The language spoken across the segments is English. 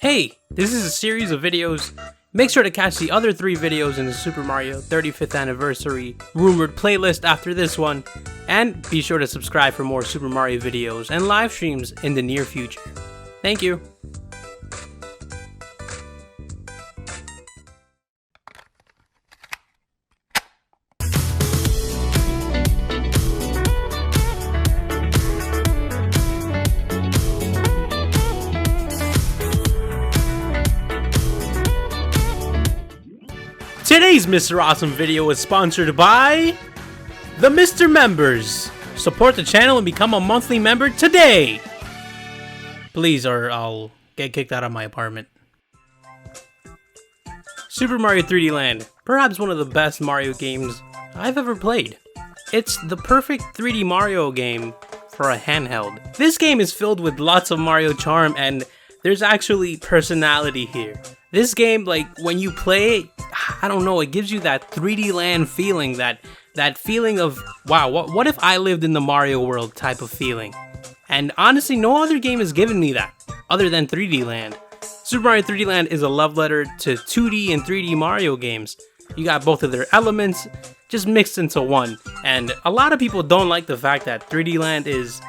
Hey, this is a series of videos. Make sure to catch the other 3 videos in the Super Mario 35th Anniversary rumored playlist after this one, and be sure to subscribe for more Super Mario videos and live streams in the near future. Thank you. Today's Mr. Awesome video is sponsored by the Mr. Members. Support the channel and become a monthly member today. Please, or I'll get kicked out of my apartment. Super Mario 3D Land, perhaps one of the best Mario games I've ever played. It's the perfect 3D Mario game for a handheld. This game is filled with lots of Mario charm, and there's actually personality here. This game, like, when you play it, I don't know, it gives you that 3D land feeling, that feeling of, wow, what if I lived in the Mario world type of feeling. And honestly, no other game has given me that, other than 3D Land. Super Mario 3D Land is a love letter to 2D and 3D Mario games. You got both of their elements, just mixed into one. And a lot of people don't like the fact that 3D Land is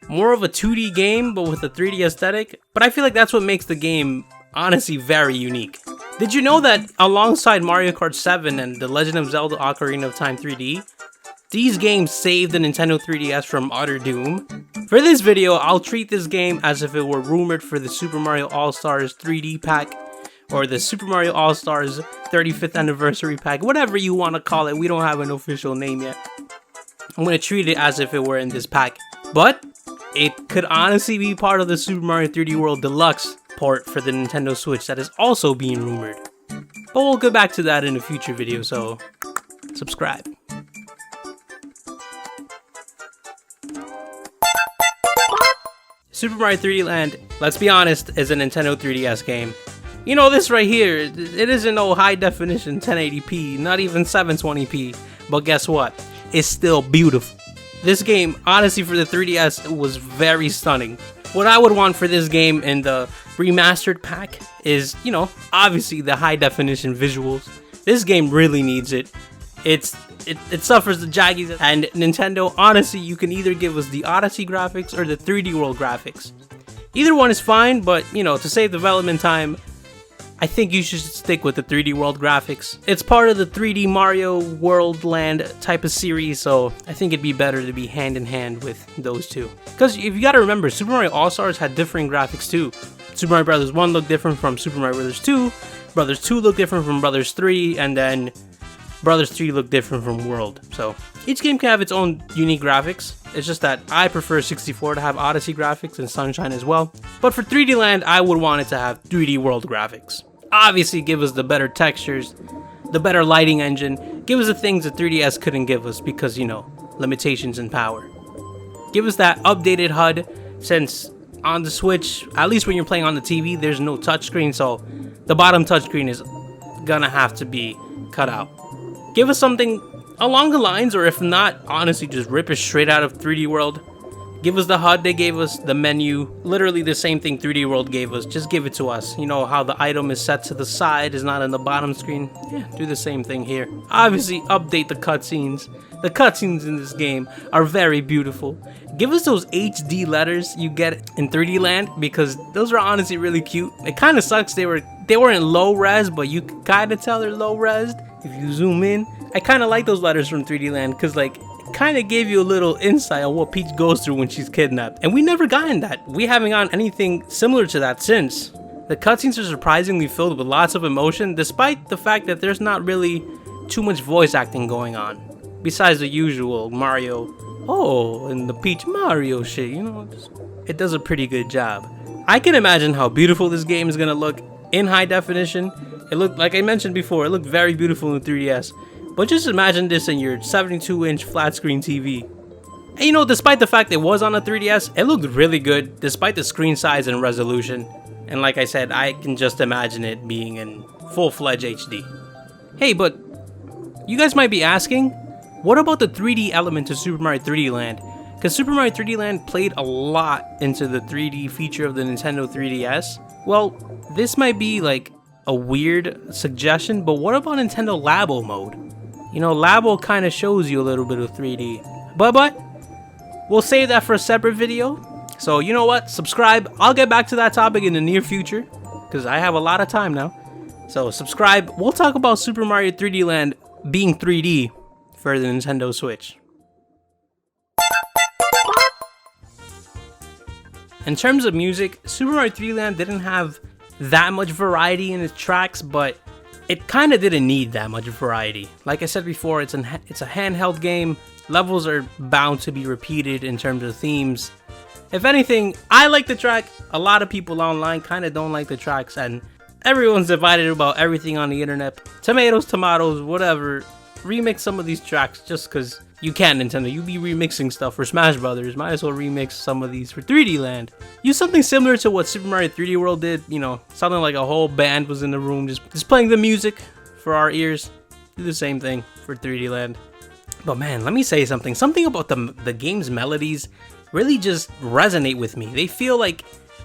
more of a 2D game, but with a 3D aesthetic. But I feel like that's what makes the game honestly very unique. Did you know that alongside Mario Kart 7 and The Legend of Zelda Ocarina of Time 3D, these games saved the Nintendo 3DS from utter doom? For this video, I'll treat this game as if it were rumored for the Super Mario All-Stars 3D pack, or the Super Mario All-Stars 35th Anniversary pack, whatever you want to call it. We don't have an official name yet. I'm going to treat it as if it were in this pack, but it could honestly be part of the Super Mario 3D World Deluxe port for the Nintendo Switch that is also being rumored. But we'll get back to that in a future video, so subscribe. Super Mario 3D Land, let's be honest, is a Nintendo 3DS game. You know, this right here, it isn't no high definition 1080p, not even 720p, but guess what? It's still beautiful. This game, honestly, for the 3DS, was very stunning. What I would want for this game in the remastered pack is, you know, obviously the high definition visuals. This game really needs it. It suffers the jaggies, and Nintendo, honestly, you can either give us the Odyssey graphics or the 3D World graphics. Either one is fine, but, you know, to save development time, I think you should stick with the 3D World graphics. It's part of the 3D Mario World Land type of series, so I think it'd be better to be hand in hand with those two. Because if you gotta remember, Super Mario All-Stars had different graphics too. Super Mario Bros. 1 looked different from Super Mario Bros. 2, Brothers 2 looked different from Brothers 3, and then Brothers 3 looked different from World. So each game can have its own unique graphics. It's just that I prefer 64 to have Odyssey graphics and Sunshine as well. But for 3D Land, I would want it to have 3D World graphics. Obviously, give us the better textures, the better lighting engine, give us the things that 3DS couldn't give us because, you know, limitations in power. Give us that updated HUD, since on the Switch, at least when you're playing on the TV, there's no touchscreen, so the bottom touchscreen is gonna have to be cut out. Give us something along the lines, or if not, honestly, just rip it straight out of 3D World. Give us the HUD they gave us, the menu, literally the same thing 3D World gave us. Just give it to us. You know how the item is set to the side, is not on the bottom screen? Yeah, do the same thing here. Obviously, update the cutscenes. The cutscenes in this game are very beautiful. Give us those HD letters you get in 3D Land, because those are honestly really cute. It kind of sucks they weren't low res, but you can kind of tell they're low res if you zoom in. I kind of like those letters from 3D Land, because like, kind of gave you a little insight on what Peach goes through when she's kidnapped, and we never gotten that. We haven't gotten anything similar to that since. The cutscenes are surprisingly filled with lots of emotion, despite the fact that there's not really too much voice acting going on, besides the usual Mario, oh, and the Peach Mario shit, you know, it does a pretty good job. I can imagine how beautiful this game is gonna look in high definition. It looked, like I mentioned before, it looked very beautiful in 3DS. But just imagine this in your 72-inch flat screen TV. And you know, despite the fact it was on a 3DS, it looked really good despite the screen size and resolution. And like I said, I can just imagine it being in full-fledged HD. Hey, but you guys might be asking, what about the 3D element to Super Mario 3D Land? Because Super Mario 3D Land played a lot into the 3D feature of the Nintendo 3DS, Well, this might be like a weird suggestion, but what about Nintendo Labo mode? You know, Labo kind of shows you a little bit of 3D. But we'll save that for a separate video. So you know what? Subscribe. I'll get back to that topic in the near future because I have a lot of time now. So subscribe. We'll talk about Super Mario 3D Land being 3D for the Nintendo Switch. In terms of music, Super Mario 3D Land didn't have that much variety in its tracks, but it kind of didn't need that much variety. Like I said before, it's a handheld game. Levels are bound to be repeated in terms of themes. If anything, I like the track. A lot of people online kind of don't like the tracks, and everyone's divided about everything on the internet. Tomatoes, whatever. Remix some of these tracks just because you can, Nintendo. You be remixing stuff for Smash Brothers. Might as well remix some of these for 3D Land. Use something similar to what Super Mario 3D World did. You know, something like a whole band was in the room just playing the music for our ears. Do the same thing for 3D Land. But man, let me say something. Something about the game's melodies really just resonate with me. They feel like,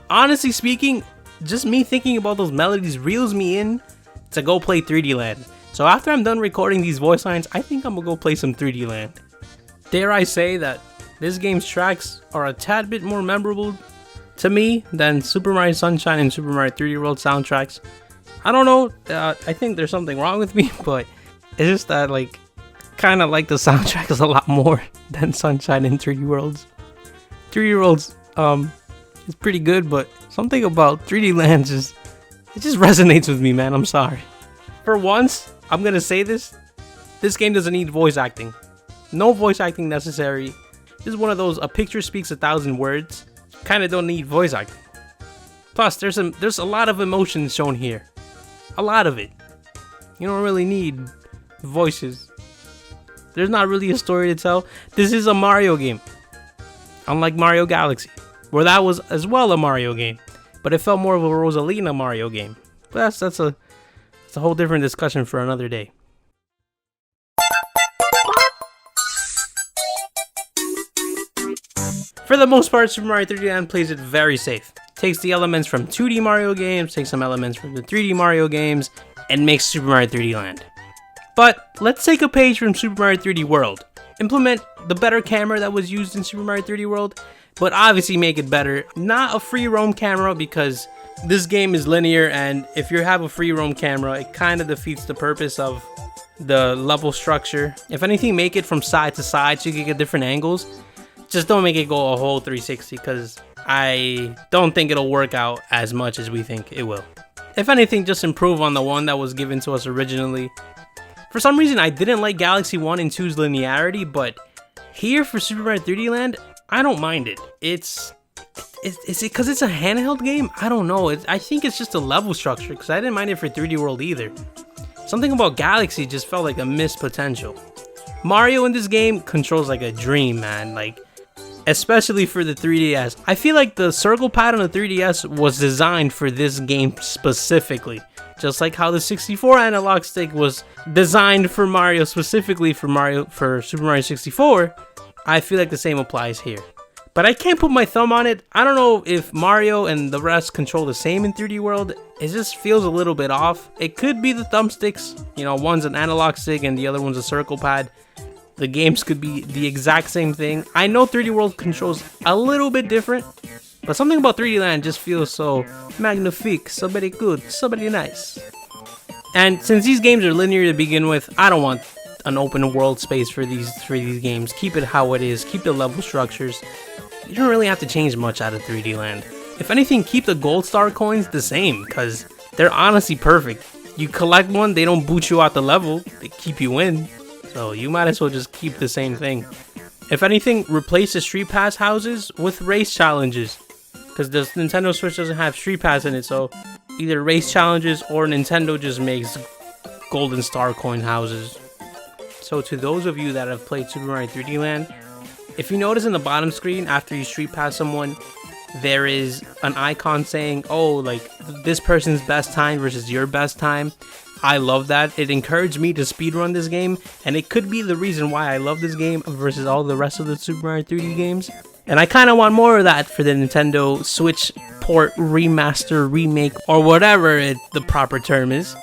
honestly speaking, just me thinking about those melodies reels me in to go play 3D Land. So after I'm done recording these voice lines, I think I'm gonna go play some 3D Land. Dare I say that this game's tracks are a tad bit more memorable to me than Super Mario Sunshine and Super Mario 3D World soundtracks. I don't know, I think there's something wrong with me, but it's just that like, kind of like the soundtracks a lot more than Sunshine and 3D Worlds. 3D Worlds is pretty good, but something about 3D Land it just resonates with me, man. I'm sorry. For once, I'm gonna say this game doesn't need voice acting. No voice acting necessary. This is one of those, a picture speaks 1,000 words. Kind of don't need voice acting. Plus, there's a lot of emotions shown here. A lot of it. You don't really need voices. There's not really a story to tell. This is a Mario game. Unlike Mario Galaxy, where that was as well a Mario game. But it felt more of a Rosalina Mario game. But that's a whole different discussion for another day. For the most part, Super Mario 3D Land plays it very safe. Takes the elements from 2D Mario games, takes some elements from the 3D Mario games, and makes Super Mario 3D Land. But let's take a page from Super Mario 3D World. Implement the better camera that was used in Super Mario 3D World, but obviously make it better. Not a free roam camera, because this game is linear, and if you have a free roam camera, it kind of defeats the purpose of the level structure. If anything, make it from side to side so you can get different angles. Just don't make it go a whole 360, because I don't think it'll work out as much as we think it will. If anything, just improve on the one that was given to us originally. For some reason, I didn't like Galaxy 1 and 2's linearity, but here for Super Mario 3D Land, I don't mind it. Is it because it's a handheld game? I don't know. I think it's just a level structure, because I didn't mind it for 3D World either. Something about Galaxy just felt like a missed potential. Mario in this game controls like a dream, man. Like, especially for the 3DS. I feel like the circle pad on the 3DS was designed for this game specifically. Just like how the 64 analog stick was designed for Mario, specifically for Super Mario 64, I feel like the same applies here. But I can't put my thumb on it. I don't know if Mario and the rest control the same in 3D World. It just feels a little bit off. It could be the thumbsticks. You know, one's an analog stick and the other one's a circle pad. The games could be the exact same thing. I know 3D World controls a little bit different, but something about 3D Land just feels so magnifique, so very good, so very nice. And since these games are linear to begin with, I don't want an open world space for these games. Keep it how it is, keep the level structures. You don't really have to change much out of 3D Land. If anything, keep the gold star coins the same, because they're honestly perfect. You collect one, they don't boot you out the level, they keep you in. So you might as well just keep the same thing. If anything, replace the Street Pass houses with race challenges, because the Nintendo Switch doesn't have Street Pass in it, so either race challenges or Nintendo just makes golden star coin houses. So to those of you that have played Super Mario 3D Land, if you notice in the bottom screen after you Street Pass someone, there is an icon saying, oh, like this person's best time versus your best time. I love that. It encouraged me to speedrun this game, and it could be the reason why I love this game versus all the rest of the Super Mario 3D games. And I kind of want more of that for the Nintendo Switch port, remaster, remake, or whatever the proper term is.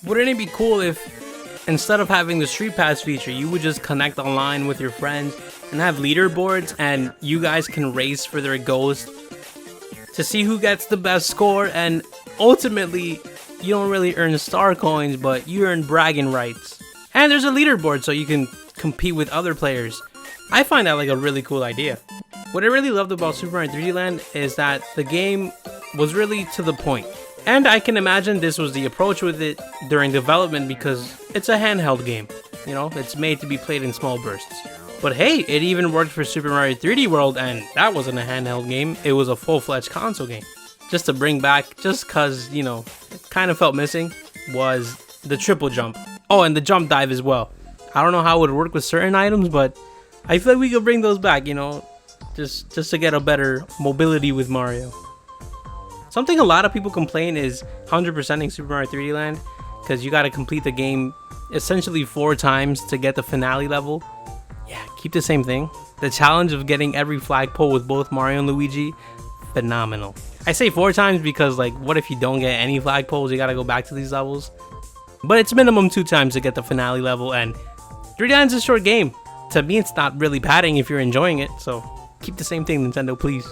Wouldn't it be cool if instead of having the Street Pass feature, you would just connect online with your friends and have leaderboards and you guys can race for their ghost to see who gets the best score, and ultimately you don't really earn star coins, but you earn bragging rights. And there's a leaderboard so you can compete with other players. I find that like a really cool idea. What I really loved about Super Mario 3D Land is that the game was really to the point. And I can imagine this was the approach with it during development because it's a handheld game. You know, it's made to be played in small bursts. But hey, it even worked for Super Mario 3D World, and that wasn't a handheld game, it was a full-fledged console game. Just to bring back, just cause, you know, it kind of felt missing, was the triple jump. Oh, and the jump dive as well. I don't know how it would work with certain items, but I feel like we could bring those back, you know, just to get a better mobility with Mario. Something a lot of people complain is 100%ing Super Mario 3D Land, because you gotta complete the game essentially 4 times to get the finale level. Yeah, keep the same thing. The challenge of getting every flagpole with both Mario and Luigi, phenomenal. I say 4 times because, like, what if you don't get any flagpoles? You gotta go back to these levels. But it's minimum 2 times to get the finale level, and 3D Land's a short game. To me, it's not really padding if you're enjoying it, so keep the same thing, Nintendo, please.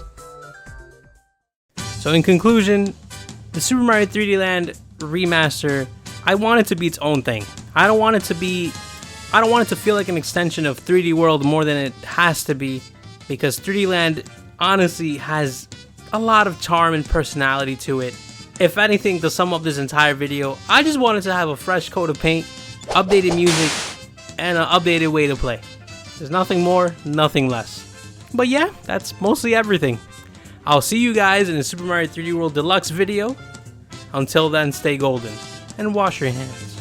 So in conclusion, the Super Mario 3D Land Remaster, I want it to be its own thing. I don't want it to feel like an extension of 3D World more than it has to be, because 3D Land honestly has a lot of charm and personality to it. If anything, to sum up this entire video, I just wanted to have a fresh coat of paint, updated music, and an updated way to play. There's nothing more, nothing less. But yeah, that's mostly everything. I'll see you guys in the Super Mario 3D World Deluxe video. Until then, stay golden and wash your hands.